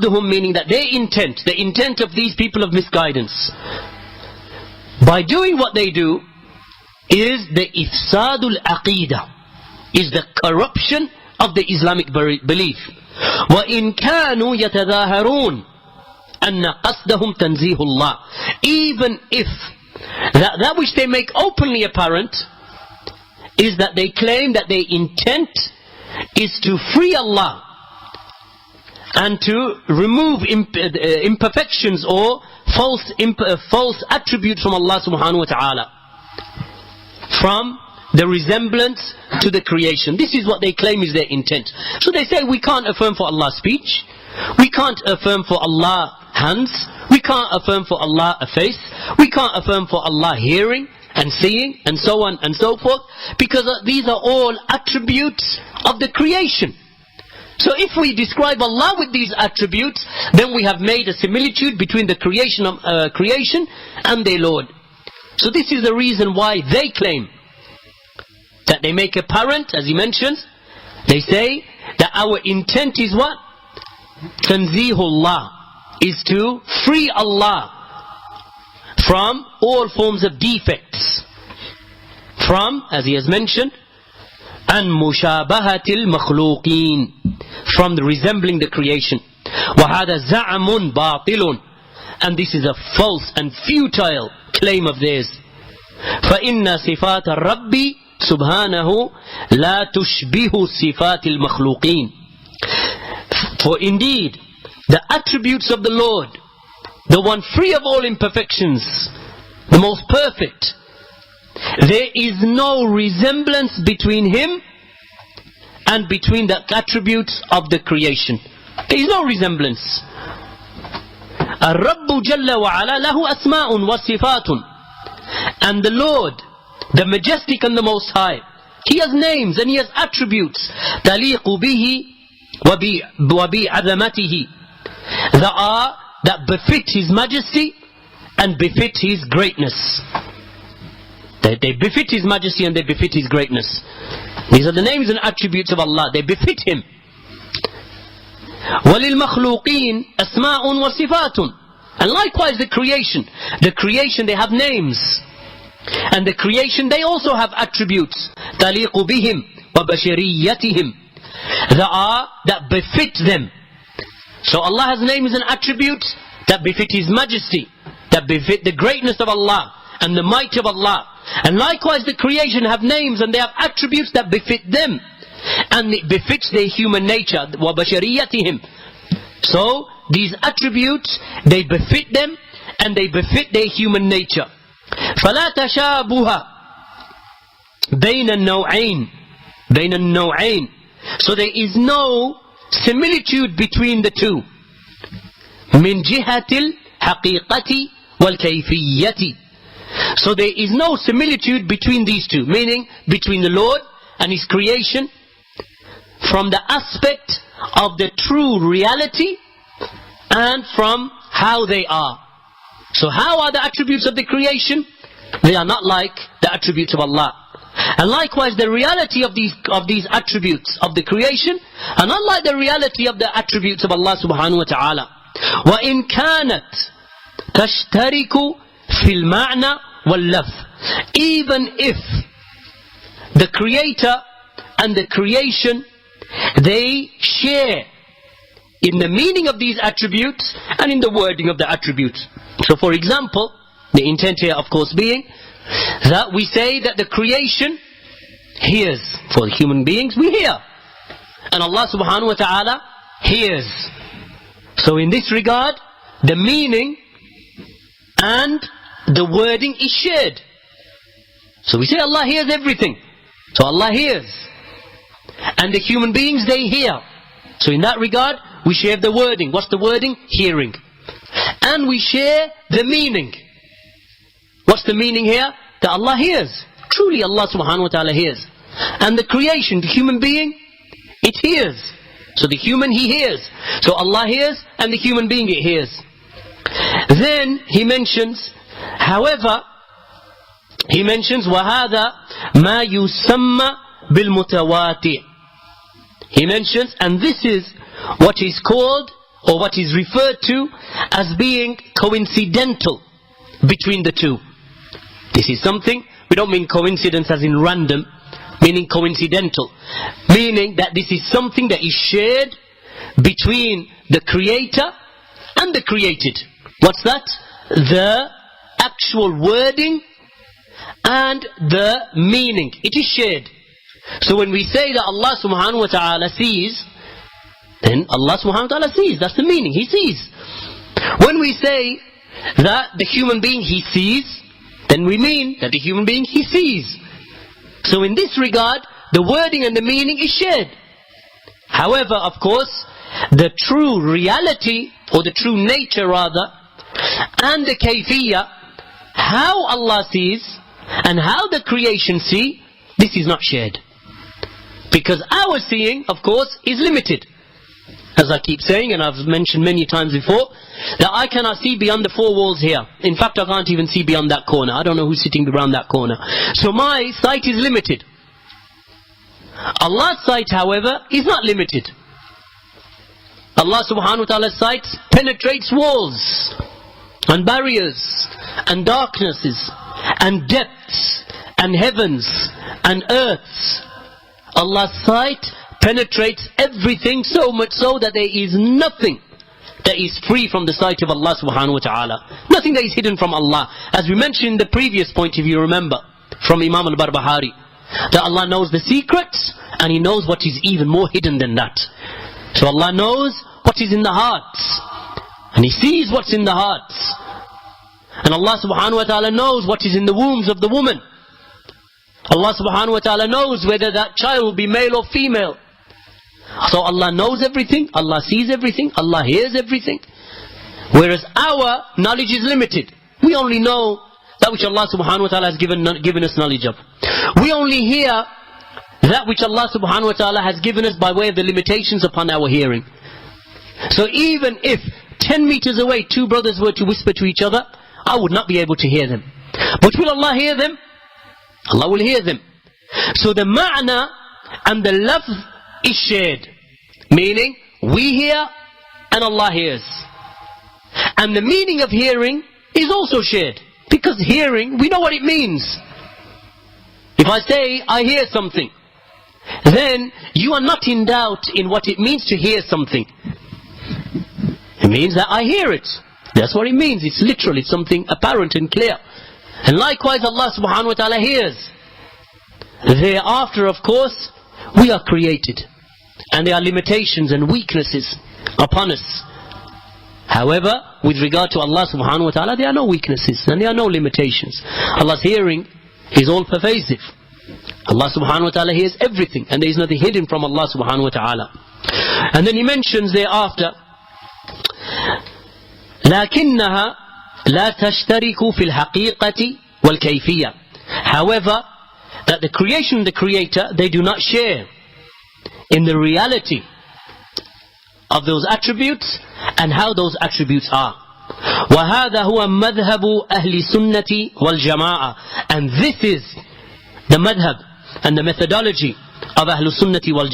قَصْدُهُمْ, meaning that their intent, the intent of these people of misguidance, by doing what they do, is the ifsadul aqidah, is the corruption of the Islamic belief. وَإِن كَانُوا يَتَظَاهَرُونَ أَنَّ قَصْدَهُمْ تَنْزِيهُ اللَّهِ, even if that which they make openly apparent is that they claim that their intent is to free Allah and to remove imperfections or false attributes from Allah subhanahu wa ta'ala, from the resemblance to the creation. This is what they claim is their intent. So they say, we can't affirm for Allah speech, we can't affirm for Allah hands, we can't affirm for Allah a face, we can't affirm for Allah hearing and seeing, and so on and so forth, because these are all attributes of the creation. So if we describe Allah with these attributes, then we have made a similitude between the creation and their Lord. So this is the reason why they claim that they make apparent, as he mentions, they say that our intent is what? Tanzihullah, is to free Allah from all forms of defects, from, as he has mentioned, an mushabahatil makhluqeen, from the resembling the creation. وَهَذَا زَعْمٌ بَاطِلٌ, and this is a false and futile claim of theirs. فَإِنَّ صِفَاتَ الرَّبِّ سُبْحَانَهُ لَا تُشْبِهُ صِفَاتِ الْمَخْلُوقِينَ, for indeed the attributes of the Lord, the one free of all imperfections, the most perfect, there is no resemblance between him and between the attributes of the creation. There is no resemblance. الرب جل وعلا له أسماء وصفات, and the Lord, the majestic and the most high, he has names and he has attributes تليق به وبعظمته, that befit his majesty and befit his greatness. They befit his majesty and they befit his greatness. These are the names and attributes of Allah, they befit him. وَلِلْمَخْلُوقِينَ أَسْمَاءٌ وَصِفَاتٌ, and likewise the creation they have names, and the creation they also have attributes تَلِيقُ بِهِمْ وَبَشَرِيَّتِهِمْ, that befit them. So Allah has names and attributes that befit his majesty, that befit the greatness of Allah and the might of Allah. And likewise the creation have names and they have attributes that befit them, and it befits their human nature. وَبَشَرِيَّتِهِمْ, so these attributes, they befit them and they befit their human nature. فَلَا تَشَابُهَ بَيْنَ النَّوْعَيْنِ, so there is no similitude between the two. مِنْ جِهَةِ الْحَقِيقَةِ وَالْكَيْفِيَّةِ, so there is no similitude between these two, meaning between the Lord and his creation, from the aspect of the true reality and from how they are. So how are the attributes of the creation? They are not like the attributes of Allah. And likewise the reality of these attributes of the creation are not like the reality of the attributes of Allah subhanahu wa ta'ala. وَإِن كَانَتْ تَشْتَرِكُ فِي الْمَعْنَى وَاللَّفْظِ, even if the creator and the creation, they share in the meaning of these attributes and in the wording of the attributes. So for example, the intent here of course being that we say that the creation hears. For human beings, we hear, and Allah subhanahu wa ta'ala hears. So in this regard, the meaning and the wording is shared. So we say Allah hears everything, so Allah hears, and the human beings, they hear. So in that regard, we share the wording. What's the wording? Hearing. And we share the meaning. What's the meaning here? That Allah hears. Truly Allah subhanahu wa ta'ala hears. And the creation, the human being, it hears. So the human, he hears. So Allah hears and the human being, it hears. Then he mentions, however, he mentions وَهَذَا مَا يُسَمَّى بِالْمُتَوَاتِرِ. He mentions, and this is what is called or what is referred to as being coincidental between the two. This is something, we don't mean coincidence as in random, meaning coincidental, meaning that this is something that is shared between the creator and the created. What's that? The actual wording and the meaning. It is shared. So when we say that Allah subhanahu wa ta'ala sees, then Allah subhanahu wa ta'ala sees. That's the meaning. He sees. When we say that the human being he sees, then we mean that the human being he sees. So in this regard, the wording and the meaning is shared. However, of course, the true reality, or the true nature rather, and the kayfiyya, how Allah sees and how the creation see, this is not shared. Because our seeing, of course, is limited. As I keep saying, and I've mentioned many times before, that I cannot see beyond the four walls here. In fact, I can't even see beyond that corner. I don't know who's sitting around that corner. So my sight is limited. Allah's sight, however, is not limited. Allah subhanahu wa ta'ala's sight penetrates walls and barriers and darknesses and depths and heavens and earths. Allah's sight penetrates everything, so much so that there is nothing that is free from the sight of Allah subhanahu wa ta'ala. Nothing that is hidden from Allah. As we mentioned in the previous point, if you remember, from Imām al-Barbahari, that Allah knows the secrets and He knows what is even more hidden than that. So Allah knows what is in the hearts, and He sees what's in the hearts. And Allah subhanahu wa ta'ala knows what is in the wombs of the woman. Allah subhanahu wa ta'ala knows whether that child will be male or female. So Allah knows everything, Allah sees everything, Allah hears everything. Whereas our knowledge is limited. We only know that which Allah subhanahu wa ta'ala has given us knowledge of. We only hear that which Allah subhanahu wa ta'ala has given us by way of the limitations upon our hearing. So even if 10 meters away two brothers were to whisper to each other, I would not be able to hear them. But will Allah hear them? Allah will hear them. So the ma'na and the lafz is shared. Meaning, we hear and Allah hears. And the meaning of hearing is also shared. Because hearing, we know what it means. If I say, I hear something, then you are not in doubt in what it means to hear something. It means that I hear it. That's what it means. It's literal. It's something apparent and clear. And likewise Allah subhanahu wa ta'ala hears. Thereafter, of course, we are created. And there are limitations and weaknesses upon us. However, with regard to Allah subhanahu wa ta'ala, there are no weaknesses and there are no limitations. Allah's hearing is all pervasive. Allah subhanahu wa ta'ala hears everything, and there is nothing hidden from Allah subhanahu wa ta'ala. And then He mentions thereafter, لكنها لا تشترك في الحقيقة والكيفية. However, that the creation and the creator, they do not share in the reality of those attributes and how those attributes are. وهذا هو مذهب أهل السنة والجماعة. And this is the madhab and the methodology of أهل السنة والجماعة.